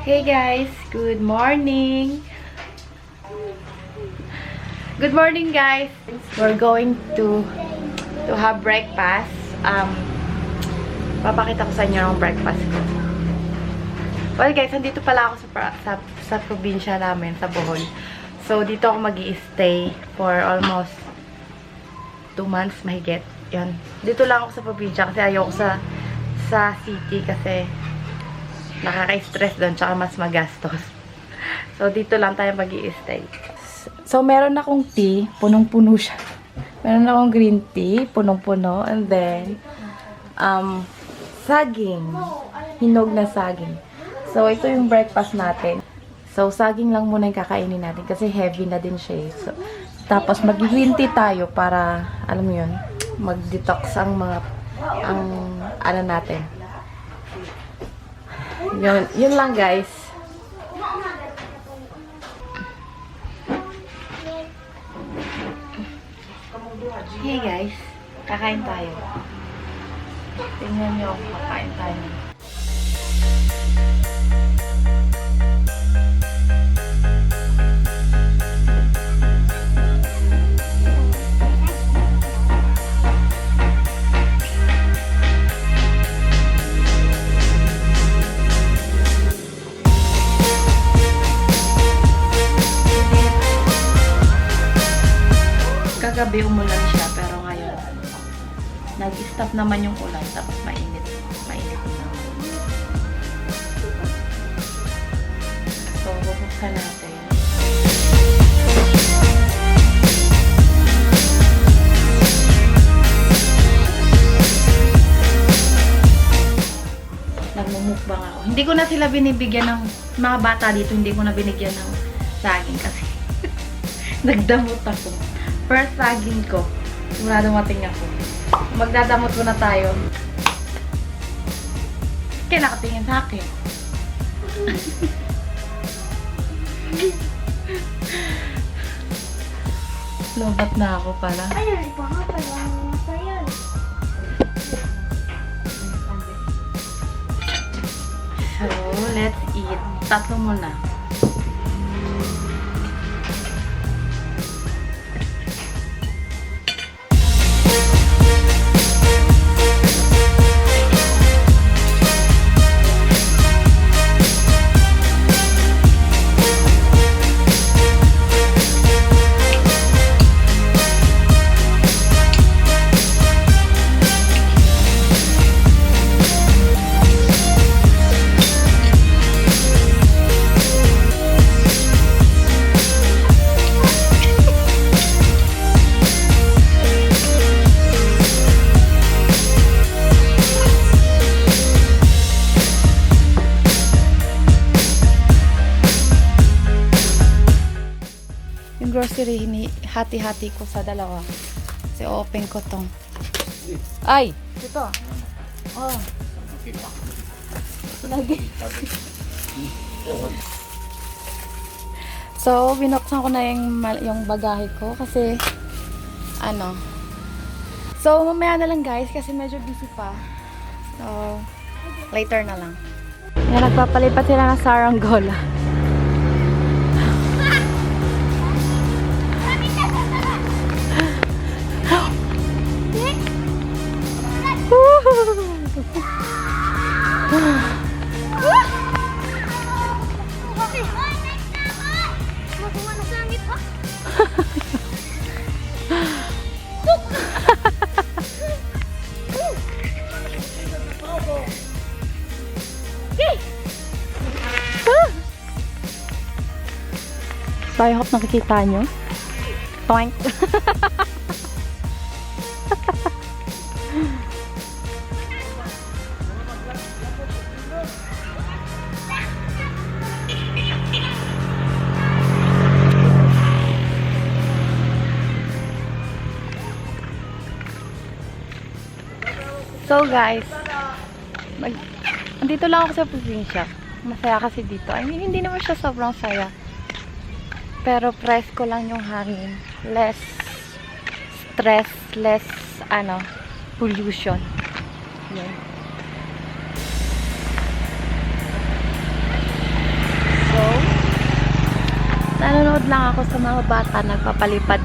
Hey guys, good morning. Good morning guys. We're going to have breakfast. Papakita ko sa inyo ang breakfast ko. Well guys, nandito pala ako sa probinsya namin, sa Buhay. So dito ako mag-i-stay for almost 2 months mahigit. Yan. Dito lang ako sa probinsya kasi ayoko sa city kasi nakaka-stress doon tsaka mas magastos. So dito lang tayo mag-i-stay. So meron akong tea, punong-puno siya. Meron akong green tea, punong-puno, and then saging, hinog na saging. So ito yung breakfast natin. So saging lang muna yung kakainin natin kasi heavy na din siya. So, tapos mag-green tea tayo para alam mo yun, mag-detox ang ano natin. Yun lang guys. Hey guys, kakain tayo. Tingnan nyo, kakain tayo. Kagabi umulan siya, pero ngayon nag-stop naman yung ulan, tapos mainit na. So bubuksan natin. Nagmumukbang ako. Hindi ko na sila binibigyan ng mga bata dito, hindi ko na binigyan ng saging kasi nagdamot ako. First saging ko. Muna dumating ako. Magdadamot muna tayo. Kaya nakatingin sa akin. Lobat na ako pala. Ayun, iba nga pala. Ayun. So, let's eat. Tatlo muna. Grocery, hati-hati ko sa dalawa. Kasi open ko tong. Ay! Ito. Oh. Lagi. So, binuksan ko na yung bagahe ko kasi ano. So, mamaya na lang guys kasi medyo busy pa. So, later na lang. Yan, nagpapalipat sila ng saranggola. So, I hope nakikita nyo. Toink! So guys, andito lang ako sa probinsya. Masaya kasi dito. I mean, hindi naman siya sobrang saya. Pero presko lang yung hangin. Less stress, less pollution. Yan. lang ako sa mga bata nagpalipad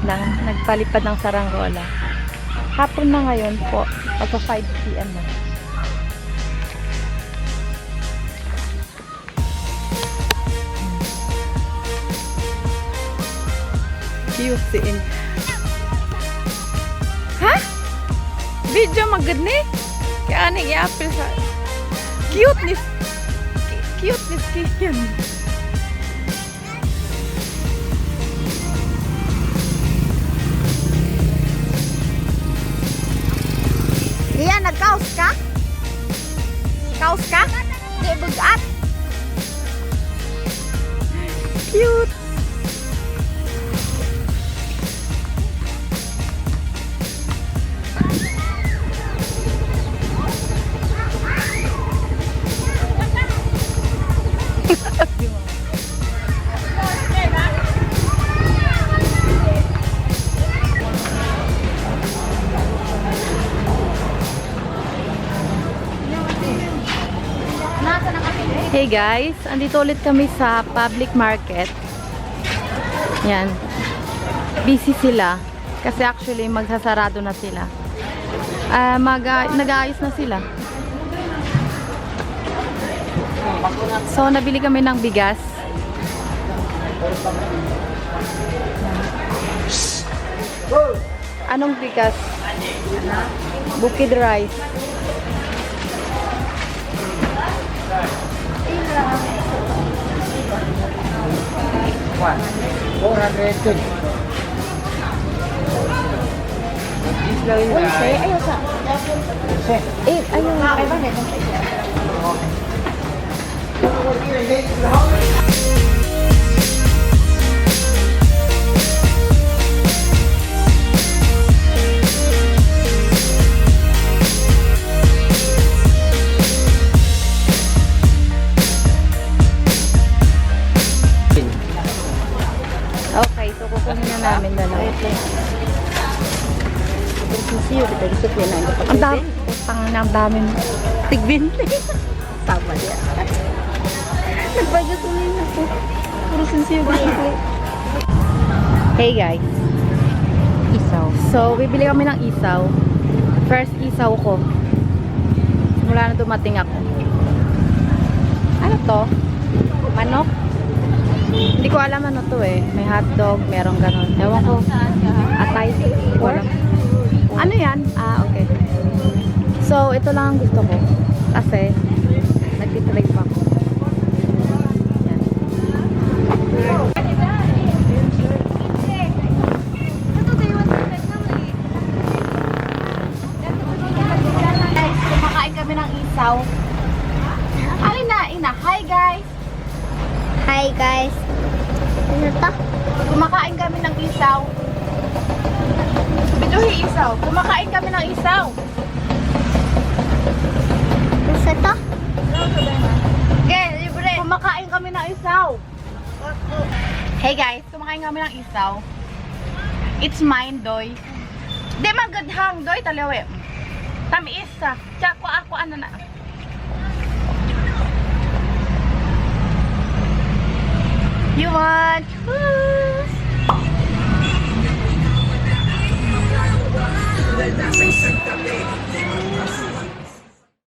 ng saranggola. Hapon na ngayon po. Pagka 5 PM na. Cute si ha? Video magad ni? Kaya ano i-apple sa cuteness. Cuteness yun. Iya, nag-kaos ka? Kaos ka? Di bugat. Cute. Hey guys, andito ulit kami sa public market. Yan. Busy sila. Kasi actually magsasarado na sila. Nag-aayos na sila. So, nabili kami ng bigas. Anong bigas? Bukid rice. What? 400. Uy, say, ayaw sa. Ayaw. Ay, bakit? Okay, so kukunin na namin dalawa. Sisiyo, kita disiplin na. Ang dami. Ang dami. Tigbin. Tama niya. Nagbaga tuloy na po. Puro sisiyo disiplin. Hey guys. Isaw. So, bibili kami ng isaw. First isaw ko. Simula na dumating ako. Ano to? Manok? Hindi ko alam ano to eh. May hotdog, merong ganon. Ewan ko. Atay. Wala. Ano yan? Okay. So, ito lang ang gusto ko. Kasi, nagtitry pa ako. Yan. Guys, kumakain kami ng isaw. Alin na, ina. Hi guys! Hi guys. Ano to? Kumakain kami ng isaw. Biduhi isaw. Kumakain kami ng isaw. Gusto to? Okay, libre. Kumakain kami ng isaw. Hey guys, kumakain kami ng isaw. It's mine, doy. Di man gadhang, doy, taliwe. Tamis sa. Tsaka ako ano na. You want choose?